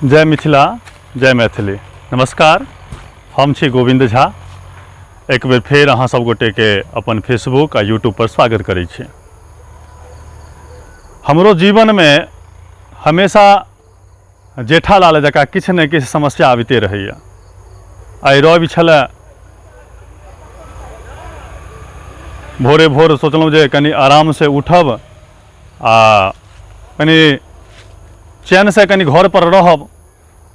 जय मिथिला जय मैथिली। नमस्कार, हम छी गोविंद झा। एक बेर फेर अहाँ सब गोटे के अपन फेसबुक आ यूट्यूब पर स्वागत करै छी। हमरो जीवन में हमेशा जेठालाल जकाँ किछु ने किछु समस्या आबिते रहैया। आइ रवि छलै, भोरे भोर सोचलहुँ जे कनि आराम से उठब आ कनि चैन से कनि घर पर रहब।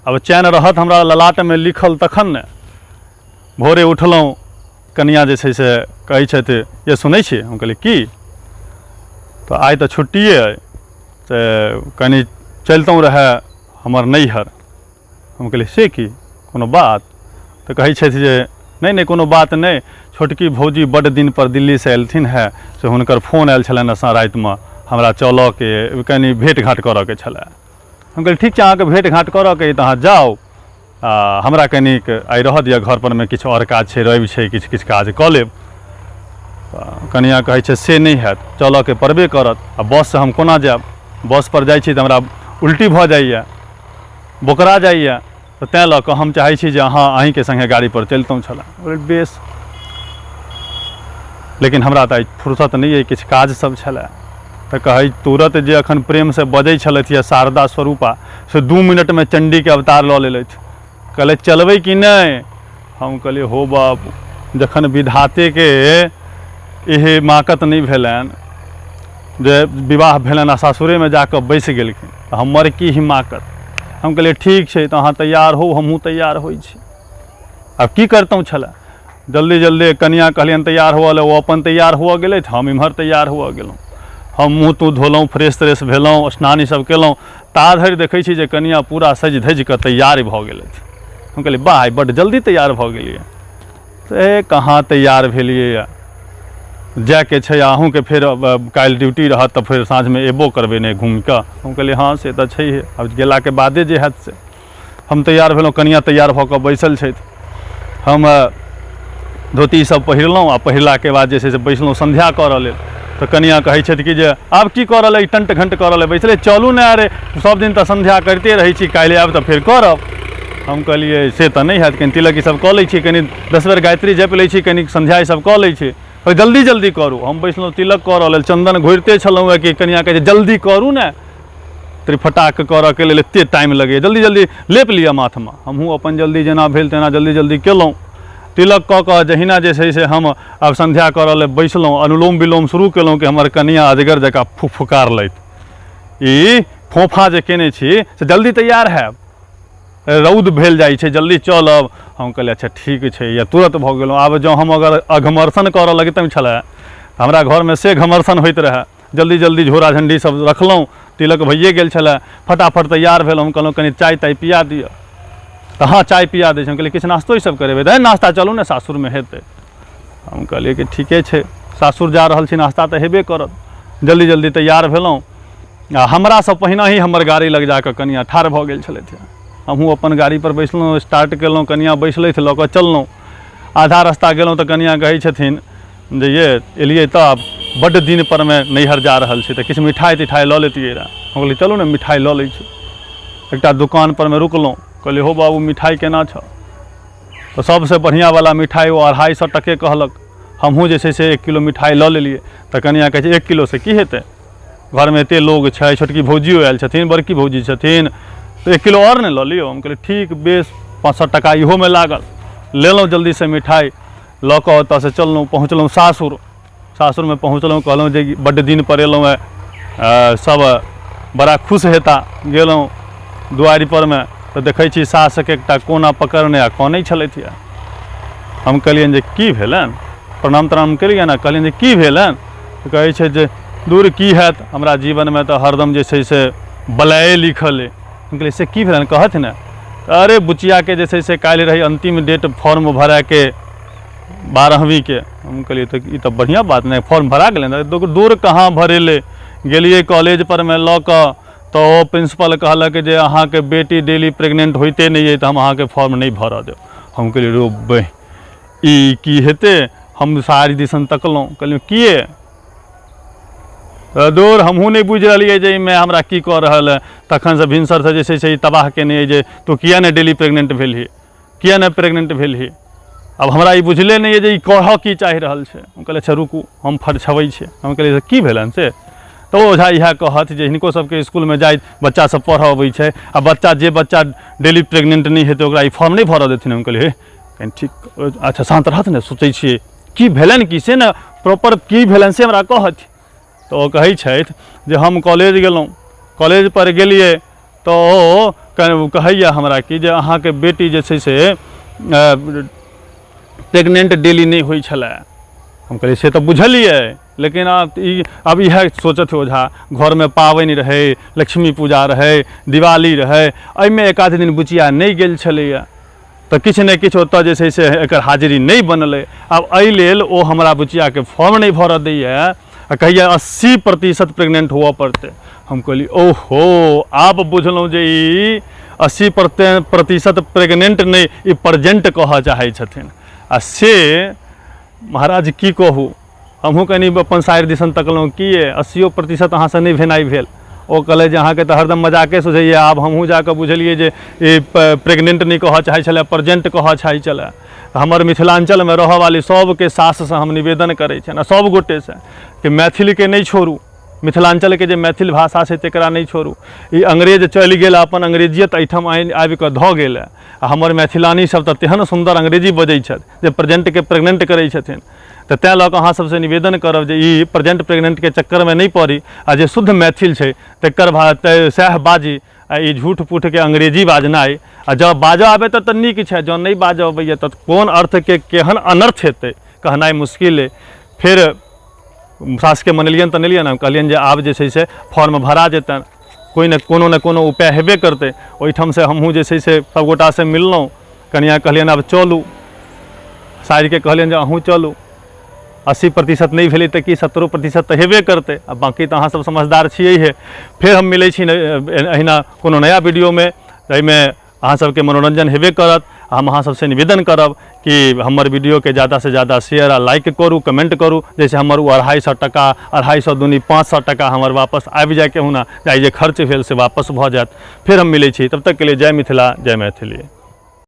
अब चैन रहत हमरा ललाट में लिखल तखन ने। भोरे उठलहुँ, कनिया जे छै से कहै छथि ये सुनै छी। हम कहलिए की? तो आइ तो छुट्टिए अइ, से कनि चलितहुँ रहए हमर नैहर। हम कहलिए से की, कोनो बात? तो कहै छथि जे नहीं कोनो बात नहीं, छोटकी भौजी बड़ दिन पर दिल्ली से एलथिन है, से हुनकर फोन आयल छलनि राति में हमरा चलऽ के कनि भेंट घाट करऽ के छलै। हम कहलिए ठीक छै, अहाँके भेंट घाट करऽ के तऽ अहाँ जाउ, हमरा कनिक आइ रह दिअ घर पर में किछु और काज छै, रवि छै, किछु किछु काज कऽ लेब। कनिया कहै छै से नहीं हैत, चलऽ के पड़बे करत। आ बस से हम कोना जायब? बस पर जाइ छी तऽ हमरा उल्टी भऽ जाइए, बोकरा जाइए। तो तैँ लऽ कऽ हम चाहै छी जे अहीं के संगे गाड़ी पर चलितहुँ छलै। बेस, लेकिन हमरा तऽ फुर्सत नहीं अइ, किछु काज सब छलै। तो कहे तुरंत जे अखन प्रेम से बजै छलथि शारदा स्वरूपा, से 2 मिनट में चंडी के अवतार लऽ लेलथि। कहले चलबै कि नहीं? हम कहलिए हो बाबू, जखन विधाते के इहे माकत नहीं भेलनि जे विवाह भेलनि आ सासुरे में जाकर बैस गेलखिन, तो हमर की हिमाकत। हम कहलिए ठीक छै, तो अहाँ तैयार हो, हमहूँ तैयार होइ छी। आब की करतहुँ छलै, जल्दी जल्दी कनिया कहलियनि तैयार हुअ ले, वो अपन तैयार हुअ गेलथि, हम इम्हर तैयार हुअ गेलहुँ। हम मुँह तूँ धोलहुँ, फ्रेश त्रेश भेलहुँ, स्नान ईसब केलहुँ। ता धरि देखै छी जे कनिया पूरा सजि धजि कऽ तैयार भऽ गेलथि। हम कहलिए वाह, बड्ड जल्दी तैयार भऽ गेलियै। से कहाँ तैयार भेलियै, जायके छै अहूँ के फेर काल्हि ड्यूटी रहत, तऽ फेर साँझ में एबो करबै ने घूमि कऽ। हम कहलिए हाँ से तऽ छैहे, अब गेला के बादे जे हैत से। हम तैयार भेलहुँ, कनिया तैयार भऽ कऽ बैसल छथि। हम धोती सब पहिरलहुँ, आ पहिरला के बाद जे छै से बैसलहुँ संध्या करऽ लेल। तो कनिया कहै छथि कि जे आब की करऽ ले, टंट घंट करऽ ले बैसले, चलू ने अरे सब दिन तो संध्या करते रही छी, काल्हि आब तो फिर करब। हम कहलिए से तो नहीं हैत, कनि तिलक ई सब कऽ लै छी, कनि 10 बेर गायत्री जप लै छी, कनि संध्या ई सब कऽ लै छी, जल्दी जल्दी करू। हम बैसलहुँ तिलक करऽ लेल, चंदन घोरिते छलहुँ कि कनिया कहै छै जल्दी करू ने, त्रिफटाक करऽ के लेल एते टाइम लगैए, जल्दी जल्दी लेप लिअ माथ में। हमहूँ अपन जल्दी जेना भेल तेना जल्दी जल्दी केलहुँ। तिलक कऽ कऽ जहिना जे छै से हम आब संध्या करऽ लेल बैसलहुँ, अनुलोम विलोम शुरू केलहुँ कि हमर कनिया अजगर जकाँ फुफकार लैत। ई फोफा जे केने छी से जल्दी तैयार हैब, रौद भेल जाइ छै, जल्दी चलब। हम कहलिए अच्छा ठीक छै, या तुरंत भऽ गेलहुँ। आब जँ हम अगर अघमर्षण करऽ लगितहुँ छलै, हमरा घर में से घमर्षण होइत रहै। जल्दी जल्दी झोरा झंडी सब रखलहुँ, तिलक भइए गेल छलै, फटाफट तैयार भेलहुँ। हम कहलहुँ कनि चाय ताय पिया दिअ, तो हाँ चाय पिया दै छै। हम कहलिए किछु नाश्तो ई सब करेबै? तऽ नाश्ता चलू ने, सासुर में हेतै। हम कहलिए कि ठीके छै, सासुर जा रहल छी, नाश्ता तऽ हेबे करत। जल्दी जल्दी तैयार भेलहुँ, आ हमरा से पहिने ही हमर गाड़ी लग जाकऽ कनिया ठाढ़ भऽ गेल छलथि। हमहूँ अपन गाड़ी पर बैसलहुँ, स्टार्ट केलहुँ, कनिया बैसलथि, लऽ कऽ चललहुँ। आधा रास्ता गेलहुँ तऽ कनिया कहै छथिन जे ये एलिए तऽ आब बड्ड दिन पर में नैहर जा रहल छी, तऽ किछु मिठाई तिठाई लऽ लेतियै रऽ। हम कहलिए चलू ने मिठाई लऽ लै छी। एकटा दुकान पर में रुकलहुँ, कहलिए हो बाबू मिठाई केना छ? तो सबसे बढ़िया वाला मिठाई वो 250 टके कहलक। हमहूँ जे छै से 1 किलो मिठाई लऽ लेलिए। तऽ कनिया कहै छै 1 किलो से की हेतै, घर में एते लोग छै, छोटकी भौजियो आयल छथिन, बड़की भौजी छथिन, तो 1 किलो और ने लऽ लियो। हम कहलिए ठीक बेस, 500 टका इहो में लागल। लेलहुँ जल्दी से मिठाई, लऽ कऽ ओतऽ से चललहुँ, पहुँचलहुँ सासुर। सासुर में पहुँचलहुँ, कहलहुँ जे बड्ड दिन पर एलहुँ है, सब बड़ा खुश हेता। गेलहुँ दुआरी पर में, तो देखै छी सास के एकटा कोना पकड़ने आ कानै छलथि। हम कहलियनि जे की भेलनि? प्रणाम तराम केलियनि, कहलियनि जे की भेलनि? तो कहै छै जे दूर की हैत, हमरा जीवन में तो हरदम जे छै से बलाए लिखल है। हम कहलिए से की भेलनि कहत ने? अरे बुचिया के जे छै से काल्हि रही अंतिम डेट फॉर्म भरा के 12वीं के। हम कहलिए तो ई तो बढ़िया बात नहीं, फॉर्म भरा गेलै? दूर कहाँ भरेले, गेलिए कॉलेज पर में लऽ कऽ, तो प्रिंसिपल कहलक जे अहाँ के बेटी डेली प्रेग्नेंट होइते नहीं है, तो हम अहाँ के फॉर्म नहीं भरऽ देब। हम कहलिए रो बह ई की हेतै? हम सारी दिसन तकलहुँ, कहलिए किए? दूर हमहूँ नहीं बुझ रही जे में हमरा की कह रहा है। तखन से भिनसर से जे छै तबाह केने जे तू किया नहीं डेली प्रेग्नेंट भेल ही, किया नहीं प्रेग्नेंट भेल ही। अब हमरा ई बुझले नहीं है जे ई कह की चाहि रहल छै। हम कहलिए अच्छा रुकू हम फरछबै छै। हम कहलिए की भेलन से, तो ओझा इएह कहत जे हिनको सबके स्कूल में जाइत बच्चा सब पढ़ऽ अबै छै, आ बच्चा जे बच्चा डेली प्रेग्नेंट नहीं हेतै ओकरा ई फॉर्म नहीं भरऽ देथिन। हम कहलिए कहीं ठीक अच्छा शांत रहत ने, सोचै छियै की भेलन की से ने प्रॉपर की भेलन से हमरा कहत। तो ओ कहै छथि जे हम कॉलेज गेलहुँ, कॉलेज पर गेलिए तो ओ कहैया हमरा कि जे अहाँके बेटी जे छै से प्रेग्नेंट डेली नहीं होइ छलै। हम कहलिए से तो बुझलिए, लेकिन अब यह सोचत ओझा घर में पाबनि रहे, लक्ष्मी पूजा रहे, दिवाली रहे, एहिमे एक आध दिन बुचिया नहीं गेल छलैया, तो किछु ने किछु ओतऽ जे छै से एकर हाजिरी नहीं बनलै। आब एहि लेल ओ हमरा बुचिया के फॉर्म नहीं भरऽ दैया, आ कहैया 80% प्रेग्नेंट हुआ पड़तै। हम कहली ओहो आब बुझलहुँ जे ई 80% प्रेग्नेंट नहीं ई प्रेजेंट कहऽ चाहै छथिन। आ से महाराज की कहू, हमहूँ कनी अपन साइड दिसन तकलहुँ कि 80% अहाँसँ नहीं भेनाइ भेल। ओ कहले जे अहाँके तऽ हरदम मजाके सोचैए। आब हमहूँ जाकऽ बुझलिए जे ई प्रेग्नेंट नहीं कहऽ चाहै छलै, प्रेजेंट कहऽ चाहै छलै। हमर मिथिलांचल में रहऽ वाली सबके साससँ हम निवेदन करै छियनि, सब गोटे से कि मैथिली के नहीं छोड़ू, मिथिलांचल के जे मैथिल भाषा छै तकरा नहीं छोड़ू। ई अंग्रेज चलि गेल, अपन अंग्रेजियत एहिठाम आबि कऽ धऽ गेल। आ हमर मैथिलानी सब तऽ तेहन सुंदर अंग्रेजी बजै छथि जे प्रेजेंट के प्रेग्नेंट करै छथिन। तो तैँ लऽ कऽ अहाँ सबसे निवेदन करब जे ई प्रेजेंट प्रेग्नेंट के चक्कर में नहीं पड़ी, आ जे शुद्ध मैथिल छै तकर सएह बाजी। आ ई झूठ पूठ के अंग्रेजी बाजनाइ, आ जब बाजऽ आबे तऽ नीक छै, जँ नहीं बाजऽ अबैया तऽ कोन अर्थ के केहन अनर्थ हेतै कहनाइ मुश्किल है। फिर सास के मनलियन तऽ नेलियन, कहलियन जे आब जे छै से फॉर्म भरा जेतन, कोई ने कोनो उपाय हेबे करतै। ओहिठाम से हमहूँ जे छै से सबगोटा से मिललहुँ, कनिया कहलियन आब चलू, साइर के कहलियन जे अहूँ चलू। 80% नहीं भेलै तऽ कि 70% तऽ हेबे करतै, आ बाकी तऽ अहाँ सब समझदार छियै हे। फिर हम मिलै छी अहिना कोनो नया वीडियो में, जाहिमे अहाँ सबके मनोरंजन हेबे करत। हम अहाँ सबसे निवेदन करब कि हमर वीडियो के ज़्यादा से ज़्यादा शेयर आ लाइक करू, कमेंट करू, जैसे हमर 250 टका 250 दूनी 500 टका हमर वापस आबि जाए, केहू ना जे खर्च भेल से वापस भऽ जाएत। फिर हम मिलै छी, तब तक के लिए जय मिथिला जय मैथिली।